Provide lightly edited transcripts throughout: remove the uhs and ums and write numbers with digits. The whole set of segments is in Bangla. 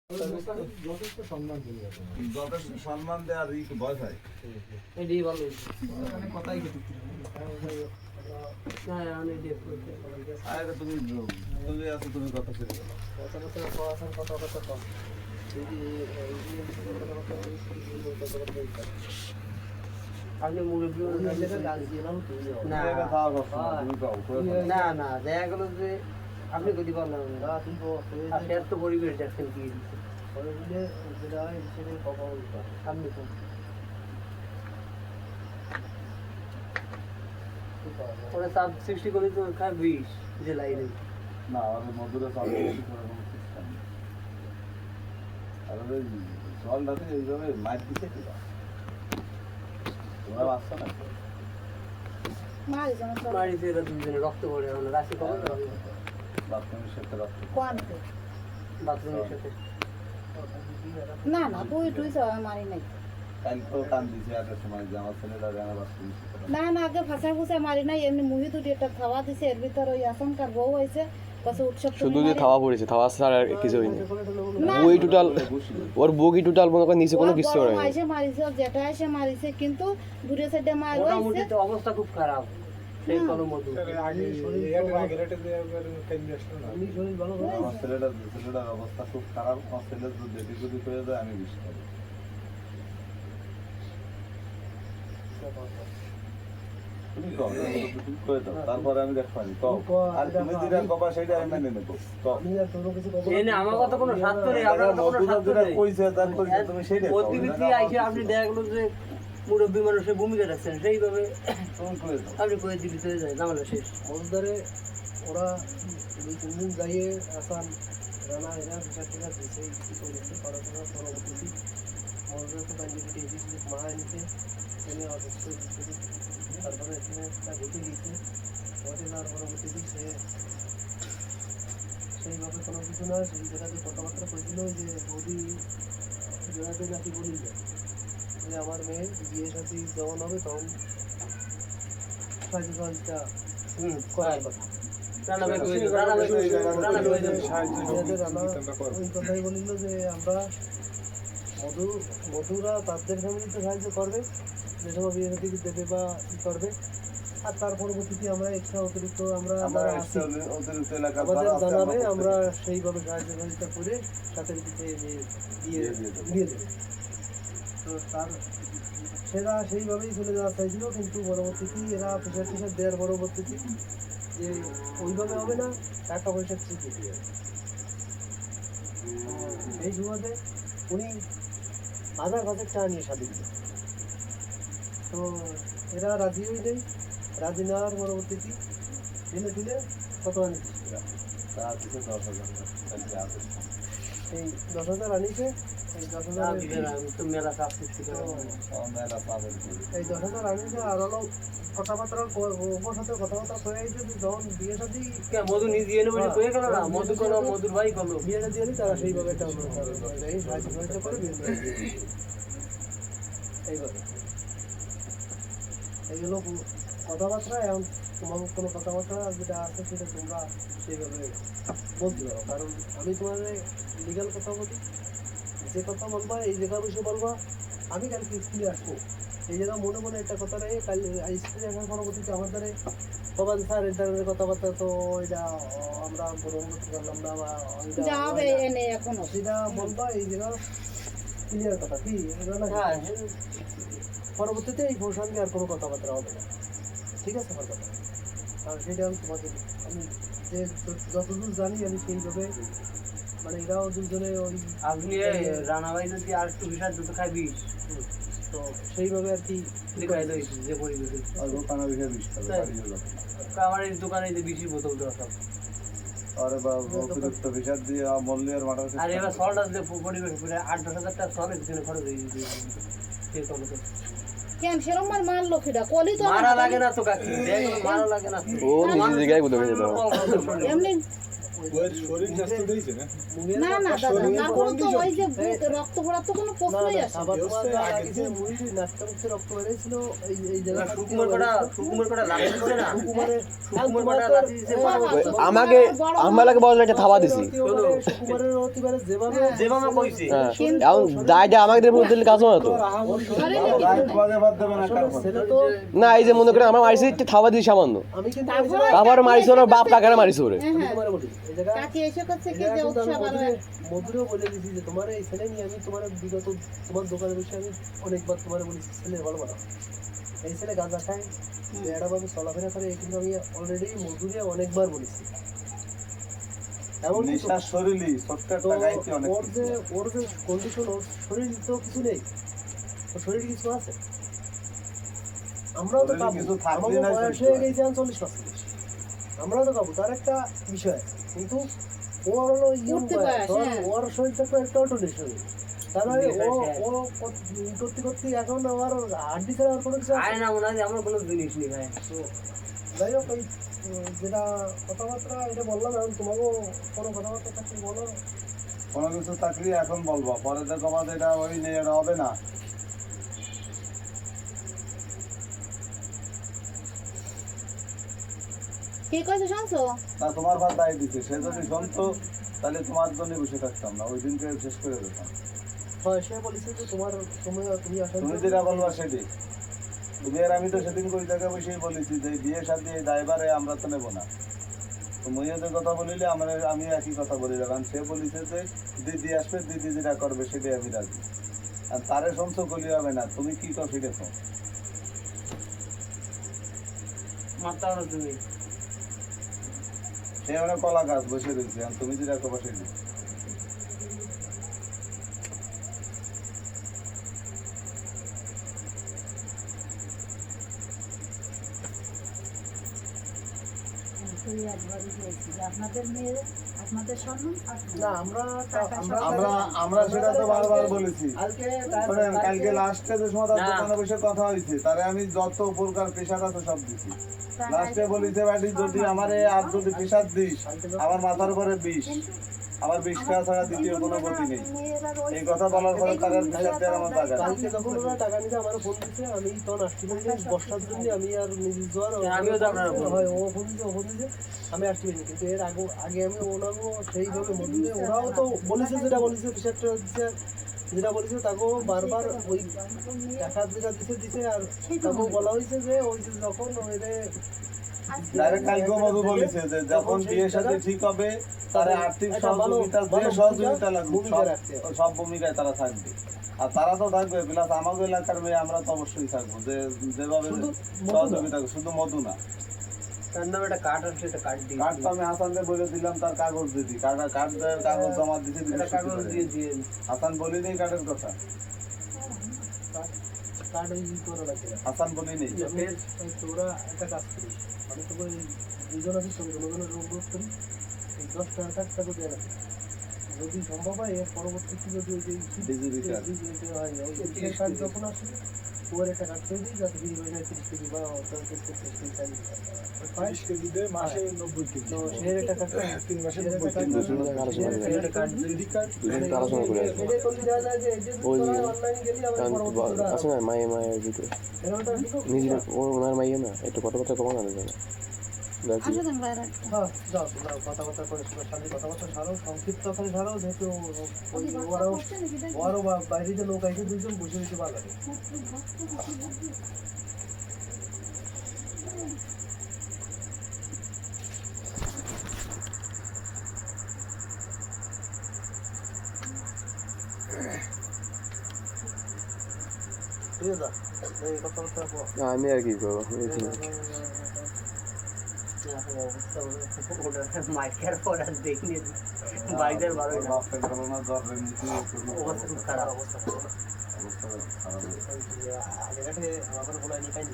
যথেষ্ট সম্মান দেয় আর একটু ভয় পাই এটাই ভালো কথাই আরে তুমি আছো তুমি কথা ছেড়ে গেল আপনি মুরব্বী না না দেখা গেল যে আপনি কদি পারলেন তো পরিবেশ দেখছেন কি আপনি তো ওরা সাব সৃষ্টি করে তো খায় 20 যে লাইনে না আর মধুরে চাল আর ওই জলটাতে এইভাবে মাইট দিচ্ছে কি ওরা আসছে না মারিতে এরা দুজনে রক্ত পড়ে রাশি কবে বাথরুমের সাথে রক্ত বাথরুমের সাথে না না তুই তুই মারি নাই কাল তো কান দিছে একটা সময় যে আমার ছেলেটা জানা বাথরুমের সাথে না না আগে ফাঁসা ফুসা মারি নাই এমনি মুহি দুটি একটা খাওয়া দিছে এর ভিতর ওই আশঙ্কার বউ হয়েছে শুধু যে থাওয়া পড়েছে থাওয়া ছাড়া আর কিছু হয়নি বই টোটাল ওর বগি টোটাল মনে করেন নিচে কোনো কিছু হয় না এসে মারিছে যেটা এসে মারিছে কিন্তু দূরে সাইডে মার মোটামুটি হইছে তো অবস্থা খুব খারাপ সেই কোনো মধু আমার ছেলেটার অবস্থা খুব খারাপ আমার ছেলের যদি যদি হয়ে যায় আমি বিশ্বাস করি তুমি কও তুমি কই দাও তারপরে আমি দেখবানি কও আর তুমি যেটা কবা সেটা আমি মেনে নেব কও এনে আমার কথা কোনো স্বার্থ নেই আপনার কথা কোনো স্বার্থ নেই কইছে তারপর তুমি সেটা প্রতিবিধি আইছে আপনি দেখা গেল যে মুরব্বী মানুষের ভূমিকা রাখছেন সেইভাবে তুমি কই দাও আপনি কয়ে দিবি চলে যায় জামালা শেষ মজদারে ওরা 2-3 দিন যাইয়ে আসান রানা এরা বিচার টিকার দিছে কি করেছে পড়াশোনা পরবর্তী মজদার তো কান্ডিডেট এসেছে মা এনেছে এনে অসুস্থ তারপরে এখানে একটা ঘটে গিয়েছে ঘটে যাওয়ার পরবর্তী সে সেইভাবে কোনো কিছু না সেই জায়গাতে কথাবার্তা করেছিল যে বৌদি জায়গাতে নাকি বলি যায় যে আমার মেয়ে বিয়ে সাথে যখন হবে তখন সাহায্যটা করার কথা ওই কথাই বলিল যে আমরা মধুরা তাদের ফ্যামিলিতে সাহায্য করবে যে সময় বিয়ে সাথে দেবে বা ই করবে আর তার পরবর্তীতে আমরা এক্সট্রা অতিরিক্ত আমরা আমাদের জানাবে আমরা সেইভাবে সাহায্য সহযোগিতা করে সাথে দিয়ে দেবে তো তার সেরা সেইভাবেই চলে যাওয়া চাইছিল কিন্তু পরবর্তীতে এরা প্রেশার টিশার দেওয়ার পরবর্তীতে যে ওইভাবে হবে না টাকা পয়সা ঠিক দিয়ে এই সুবাদে উনি 1000 টাকা নিয়ে শাদি দিল তো এরা রাজি হইলেই রাজি নেওয়ার পরবর্তীতে দিলে দিলে কত আনিছে এই 10,000 আনিছে এই 10,000 মেলা চাপ সৃষ্টি এই 10,000 আনিছে আর হলো কথাবার্তা ওর সাথে কথাবার্তা হয়ে গেছে যে যখন বিয়ে সাথে মধু নিজে এনে বসে কয়ে গেল না মধু কোনো মধুর ভাই কোনো বিয়ে সাথে এলি তারা সেইভাবে একটা এই সাহায্য করে বিয়ে এইভাবে এইগুলো কথাবার্তা এখন তোমার কোনো কথাবার্তা যেটা আছে সেটা তোমরা সেইভাবে বলতে পারো কারণ আমি তোমাদের লিগাল কথা বলি যে কথা বলবা এই জায়গা বসে বলবা আমি কালকে স্কুলে আসবো এই জায়গা মনে মনে একটা কথা নেই কাল স্কুলে আসার পরবর্তীতে আমাদের ভবান স্যার এই ধরনের কথাবার্তা তো এটা আমরা করতে পারলাম না বা সেটা বলবা এই জায়গা ক্লিয়ার কথা কি পরবর্তীতে এই প্রসঙ্গে আর কোনো কথাবার্তা হবে না ঠিক আছে আমার কথা আর সেটা আমি তোমাকে আমি যে যতদূর জানি আমি সেইভাবে মানে এরাও দুজনে ওই আপনি রানা ভাই যদি আর একটু বিষয় দুটো খাই 20 তো সেইভাবে আর কি দেখাই দেয় যে পরিবেশে আর দোকানে বিয়ে বিশটা বাড়ি হলো আমার এই দোকানে যে 20 বোতল দেওয়া সব আরে বাবা অতিরিক্ত বিষাদ দিয়ে মল্লিয়ার মাটার আর এবার সল্ট আসলে পরিবেশ পুরো 8-10,000 টাকা সলের পিছনে খরচ হয়ে গেছে সেই কত কেন সেরকম মার লোকেরা কলি তো মারা লাগে না তো কাকি মারা লাগে না ও নিজে জায়গায় কোথাও গেছে তো এমনি মুগের না না দাদা তারপরে তো ওই যে রক্ত পড়ার তো কোনো প্রশ্নই আসে না। খাবার তোমার যা লাগিয়েছে মুড়ি নাকটা মুখে রক্ত বেরিয়েছিল এই জায়গাটা সুকুমার কটা লাঠি দিছে না সুকুমার কটা লাঠি দিছে আমাকে আমাকে বলে একটা থাবা দিছি সুকুমারের অতিবারে যেভাবে যেভাবে কইছে হ্যাঁ এখন দায়টা আমাকে দিয়ে দিলে কাজ হবে না তো রাইট বাজে বাদ দেবে না কার ছেলে তো না এই যে মনে করে আমার মারিছি একটা থাবা দিছি সামান্য আমি কিন্তু আবার মারিছে ওর বাপ কাকারে মারিছে ওরে হ্যাঁ হ্যাঁ তোমার বলি এই জায়গা কাকি এসে করছে কি যে উৎসব আর মধুরেও বলে দিছি যে তোমার এই ছেলে নিয়ে আমি তোমার বিগত তোমার দোকানে বসে আমি অনেকবার তোমার বলেছি ছেলে ভালো বানাও এই ছেলে গাঁজা খায় বেড়াভাবে চলাফেরা করে এই কিন্তু আমি অলরেডি মধুরে অনেকবার বলেছি এমন নিশার শরীরই ছোট্ট তো একটা গাইতে অনেক ওর যে কন্ডিশন ওর শরীর তো কিছু নেই ওর শরীর কিছু আছে আমরাও তো শরীরে কাবু কিছু থাকলে আমাদের না বয়স কিছু হয়ে হয়। গেছে 40-45 আমরাও তো কাবু তার একটা বিষয় আছে কিন্তু ও হলো ইয়ং উঠতে বয়স, হ্যাঁ। ওর শরীরটা তো একটা অটোনের শরীর তার মানে ও করতে করতে এখন আমার হাড্ডি ছাড়া আর কোনো কিছু আছে? আয় না মনে হয় যে আমার কোনো জিনিস নেই ভাই তো যাই হোক এই যেটা কথাবার্তা এটা বললাম এখন তোমাকেও কোনো কথাবার্তা থাকলে বলো কোনো কিছু থাকলে এখন বলবো পরে দেখো আমাদের এটা ওই নিয়ে এটা হবে না কি কইছে শুনছো তা তোমার ভাত দায় দিচ্ছে সে যদি শুনতো তাহলে তোমার জন্য বসে থাকতাম না ওই দিনকে শেষ করে দিতাম হয় সে বলেছে যে তুমি আসলে তুমি যেটা বলবা সেটি তুমি আর আমি তো সেদিন ওই জায়গায় বসেই বলেছি যে বিয়ে শাদী এই দায়ভারে আমরা তো নেবো না তো মহিলাদের কথা বলিলে আমি একই কথা বলি কারণ সে বলেছে যে দিদি আসবে দিদি যেটা করবে সেটাই আমি রাজি আর তারে শুনছো কলি হবে না তুমি কি কর সেটা কর মারতে পারো তুমি সে অনেক কলা গাছ বসে রয়েছে আর তুমি যেটা করবো সেটা আপনাদের মেয়ে আপনাদের সম্মান না আমরা আমরা আমরা সেটা তো বারবার বলেছি কালকে শোনেন, কালকে লাস্টে যে সময় তার দোকানে বসে কথা হয়েছে তারে আমি যত প্রকার পেশার আছে সব দিছি লাস্টে বলিতে বাড়ি যদি আমারে আর যদি পেশার দিস আমার মাথার উপরে বিষ আমার বিষ খাওয়া ছাড়া দ্বিতীয় কোনো গতি নেই এই কথা বলার পরে তার আর পেশার দেওয়ার আমার টাকা নেই। কালকে যখন ওরা টাকা নিতে আমার ফোন দিচ্ছে আমি তখন আসছি বলছি বর্ষার জন্য আমি আর নিজের জ্বর আমিও তো আপনার ফোন হয় ও ফোন দিচ্ছে আমি আসছি বলিনি কিন্তু এর আগে আমি ওনাকেও সেইভাবে মধ্যে ওরাও তো বলেছে যেটা বলেছে পেশারটা দিচ্ছে যেটা বলেছে তাকেও বারবার ওই টাকা যেটা দিছে আর তাকেও বলা হয়েছে যে ওই যে যখন ওইরে ডাইরেক্ট কালকে মধু বলেছে যে যখন বিয়ে সাথে ঠিক হবে তার আর্থিক সহযোগিতা যে সহযোগিতা লাগবে সব ভূমিকায় তারা থাকবে আর তারা তো থাকবে প্লাস আমাদের এলাকার মেয়ে আমরা তো অবশ্যই থাকবো যে যেভাবে সহযোগিতা শুধু মধু না তার নামে একটা কার্ড আছে একটা কার্ড দিয়ে কার্ড তো আমি হাসানকে বলে দিলাম তার কাগজ দিদি কার্ড কাগজ জমা দিতে একটা কাগজ দিয়ে দিয়ে হাসান বলি নেই কার্ডের কথা কার্ড ইউজ করা লাগবে না হাসান বলি নেই তোরা একটা কাজ করিস আমি তো ওই দুজন আছি সঙ্গে দুজনের অনুরোধ করি এই 10 টাকা কাজটা করে দেওয়া লাগবে যদি সম্ভব হয় এর পরবর্তীতে যদি ওই যে ডিজিটাল কার্ড ডিজিটাল হয় ওই যে কার্ড যখন আসবে ওর একটা কাজ করে দিই যাতে বিল হয়ে যায় 30 কেজি বা 30 কেজি দেয় মাসে 90 কেজি তো সে একটা কাজ 3 মাসে 90 কেজি একটা কার্ড যদি কার্ড দুজন আলোচনা করে আসবো এটা করলে দেখা যায় যে এটা ওই অনলাইন গেলে আমরা পরবর্তীতে আছে না মায়ের ভিতরে এরকমটা ঠিক নিজের ওনার মাইয়া না একটু কথাবার্তা কমানো যাবে দেখি আসো দেন বাইরে হ্যাঁ যাও তোমরা কথাবার্তা করে সবার সাথে কথাবার্তা সারো সংক্ষিপ্ত আকারে সারো যেহেতু ওরাও বাইরে যে লোক আছে দুজন বসে বসে বাগানে ঠিক আছে এই কথাবার্তা আমি আর কি করবো মাইকের পর আর দেখিনি বাইরের বারো বাপের করোনা জ্বর নিতে অবস্থা খুব খারাপ অবস্থা খারাপ আগেঘাটে আমার বলা নিয়ে পাইনি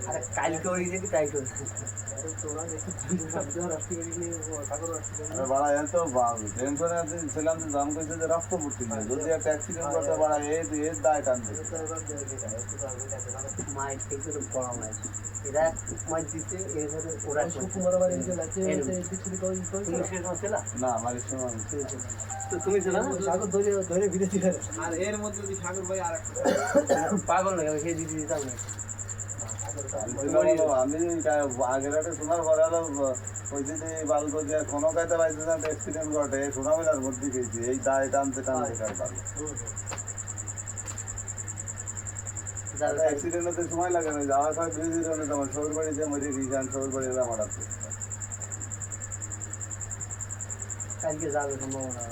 আরে কালকে ওই যে তাই তো আরে বাড়া এত টেনশনে ছিলাম যে জাম কইছে যে রক্ত পড়তে না যদি একটা অ্যাক্সিডেন্ট করতে বাড়া এর দায় টানবে মাইক থেকে তো পড়া মাইক এরা মাছ দিতে এরপরে ওরা সুকুমার বাড়ি যে লাগছে পিছনে কই কই তুমি সে সময় ছিল না আমার সময় আমি তো তুমি ছিল না সাগর ধরে ধরে ভিড়ে দিলে আর এর মধ্যে যদি সাগর ভাই আর পাগল লাগে সেই দিদি দিতাম না আমি আগের একটা শোনার পরে হলো ওই যদি বালগো যে কোনো কায়দা বাইতে যান অ্যাক্সিডেন্ট ঘটে সোনামিলার মধ্যে গেছি এই দায় টানতে টানতে কার পারলো অ্যাক্সিডেন্ট হতে সময় লাগে না যাওয়া সময় ব্রিজের জন্য তোমার সৌর বাড়িতে মরে গিয়েছেন সৌর বাড়ি এলাম হঠাৎ কালকে যাবে সম্ভাবনা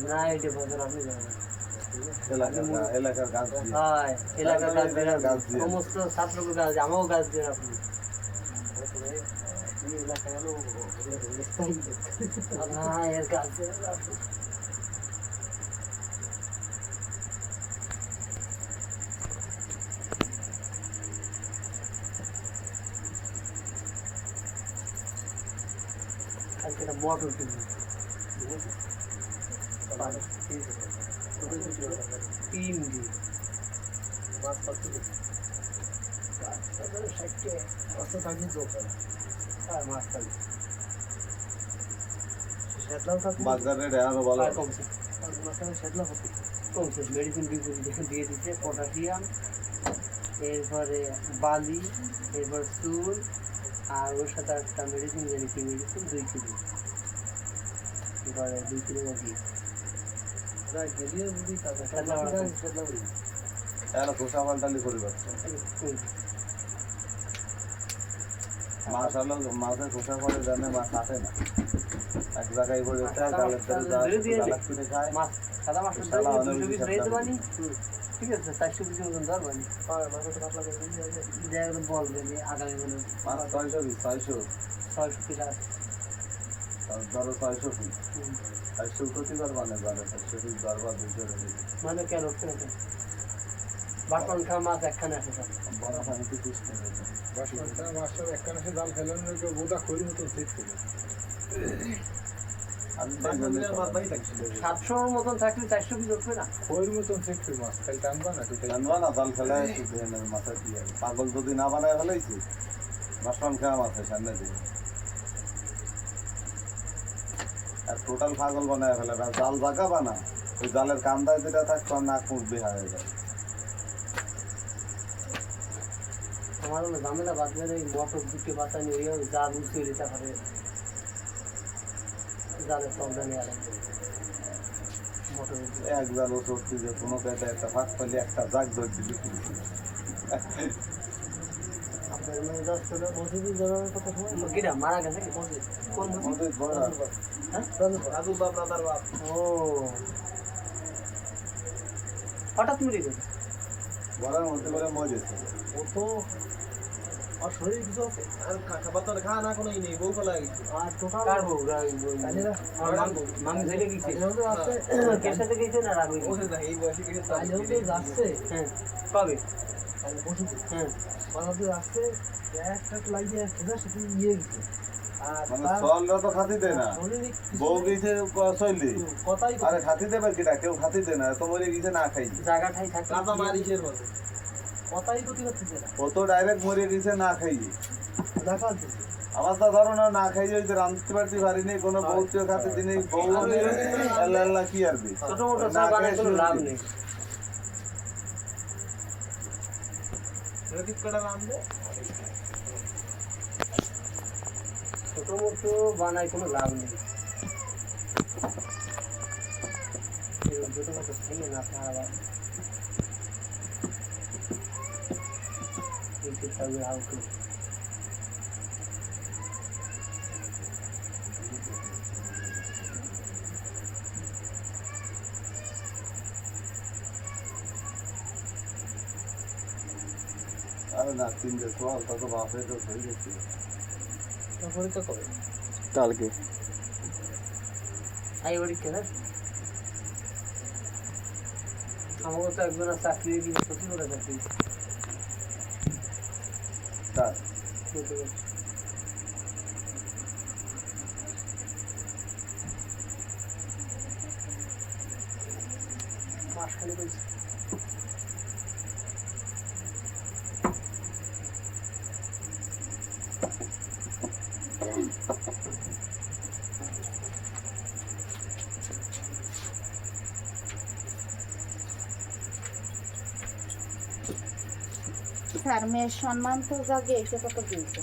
না এটা বছর আপনি জানেন এলাকার গাছ দিয়ে হয় এলাকার গাছ সমস্ত ছাত্রকে গাছ আমারও গাছ দিয়ে আপনি হ্যাঁ এর গাছ দিয়ে আজকে একটা মোটর কিনবো তিন দিন মাছ থাকবে বাজার রেট আরো ভালো কমছে কমছে মেডিসিন দিয়ে দিচ্ছে পটাশিয়াম এরপরে বালি এরপর চুল আর ওর সাথে একটা মেডিসিন জানি কি মেডিসিন 2 কিলো এবারে 2 কিলো দিয়ে এরা খোসা পাল্টালি করে পাচ্ছে মাছ হলো মাছের খোসা করে জানে মাছ কাটে না এক জায়গায় করে খায় মাছ সাদা মাছ ঠিক আছে 400 পিস মতন ধর বানি বলবে যে আগামী মাছ 600 পিস 600 পিস ধরো 600 পিস 400 প্রতিবার মানে 400 পিস বারবার 200 মানে কেন বাটন খা মাছ একখানে আসে বড় ফাইতে পিস আমি 700 মতন থাকলে 400 পিস উঠবে না জানবা না জাল ফেলায় মাথা দিয়ে পাগল যদি না বানায় ফেলাইছি বাসন খাওয়া মাথা সামনে দিয়ে আর টোটাল পাগল বানায় ফেলে জাল জাগা বানা ওই জালের কান্দায় যেটা থাকতো আর নাক মুখ বের হয়ে যায় আমার হলো ঝামেলা বাদ দিয়ে এই মোটর দুটো বাঁচানি ওই জাল উঠে দিতে পারে জালের তলটা নিয়ে আলাদা মোটর এক জাল ও সত্যি যে কোনো কায়দা একটা ফাঁক পেলে একটা জাগ ধরে দিলি আপনার মানে 10 টাকা মজুরি জমানোর কথা শোনেন কিরা মারা গেছে কি কোন আমাদের বড় হ্যাঁ আদু বাপ দাদার বাপ ও হঠাৎ মরে গেছে বড়ার মধ্যে করে মজে ও তো আর শরীর কিছু আছে আর খাবার তো খাওয়া না কোনো নেই বউ ফেলা গেছে আর টোটাল কারবো কালিরা মামি ধরে গেছে কালিরা আছে কে সাথে গেছে না রাগ ও না এই বয়সে গেছে কালিরা যাচ্ছে হ্যাঁ কবে কালি বসে হ্যাঁ বানাতে যাচ্ছে একটা লাগিয়ে সেটা সাথে ইয়ে গেছে আর মানে তার সলরা তো খাতি দেয় না শরীরে বউ গেছে চললি কথাই আরে খাতি দেবে কিটা কেউ খাতি দেয় না এত মরে গেছে না খাই জায়গাটাই থাকে রাজা মারিসের মতো কথাই ক্ষতি করতেছে না ও তো ডাইরেক্ট মরে গেছে না খাইয়ে না খাচ্ছে আমার তো ধরো না না খাইয়ে ওই যে রাঁধতে পারতে পারিনি কোনো বউ কেউ খাতে দিনে বউ আল্লাহ আল্লাহ কি আর দি ছোট মোটো চা বানায় কোনো লাভ নেই রকিব কটা নাম দে ছোট মোটো বানায় কোনো লাভ নেই ছোট মোটো খেয়ে না খাওয়া দিতে থাকবে হালকা। আরে না 3 চল তত বাপে তো হয়ে গেছে পরীক্ষা কবে? কালকে আই ওরি কেনা আমাকে তো একজন চাকরি দিয়ে সত্যি করে চাকরি তার বলতে পারছি। মাসখানে কইছি স্যার মেয়ের সম্মান তো জাগে এটা কথা দিয়েছে।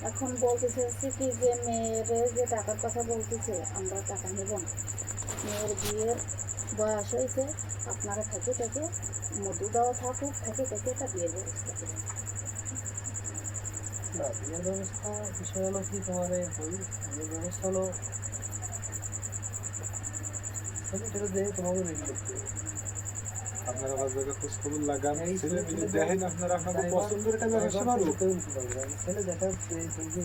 এখন বলতে চাইছি কি যে মেয়ের যে টাকার কথা বলতেছে আমরা টাকা নেব না, মেয়ের বিয়ের বয়স হয়েছে, আপনারা থেকে থেকে মধু দেওয়া থাকুক, থেকে থেকে একটা বিয়ের ব্যবস্থা করুন। না, বিয়ের ব্যবস্থা বিষয় হলো কি তোমার বিয়ের ব্যবস্থা হলো ছেলেটাকে দেখে তোমাকে রেডি করতে হবে। আপনারা বাস জায়গা খোঁজ খবর লাগান, ছেলে মিলে দেখেন আপনারা আপনাদের পছন্দের একটা ব্যবসা পারবো। ছেলে দেখা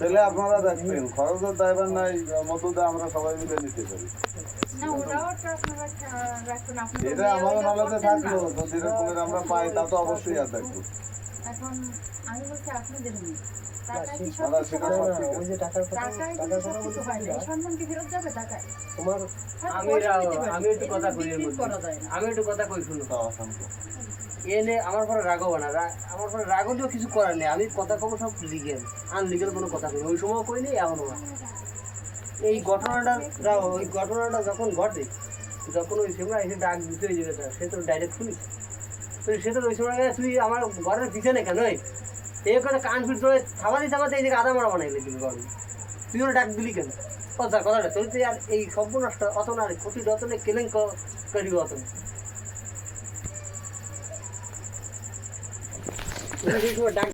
তাহলে আপনারা দেখবেন খরচের ড্রাইভার নাই মধুদা আমরা সবাই মিলে নিতে পারি না ওরাও তো আপনারা রাখুন, আপনারা এটা আমারও নলেজে থাকলো যদি এরকমের আমরা পাই তা তো অবশ্যই আর দেখবো এখন আমি বলছি আপনাদের মেয়ে টাকা কি সব আমরা সেটা সব ঠিক ওই আছে যে টাকার কথা টাকায় টাকার সব কথা কিছু বলতে হয় না, এই সম্মান কি ফেরত যাবে টাকায়? তোমার আমি একটু কথা কই এর মধ্যে। আমি একটু কথা কই শুনো তাও শান্ত। এনে আমার পরে রাগ হবে না, আমার পরে রাগ হলেও কিছু করার নেই। আমি কথা কব সব লিগেল, আনলিগেল কোনো কথা কই ওই সময় কই নেই এখনো না। এই ঘটনাটা যখন ঘটে, যখন ওই সময় এসে ডাক দিতে হয়ে যাবে, সে তো ডাইরেক্ট শুনি তো সে তো ওই সময় তুই আমার ঘরের পিছনে কেন এই করে কান ফিট ধরে থামাতে থামাতে এই দিকে আদা মারা বানাইলে তুমি ঘর তুই ওরা ডাক দিলি কেন? কথাটা তুই তো আর এই সর্বনষ্ট অত না ক্ষতি যতনে কেলেন করি অত ডাক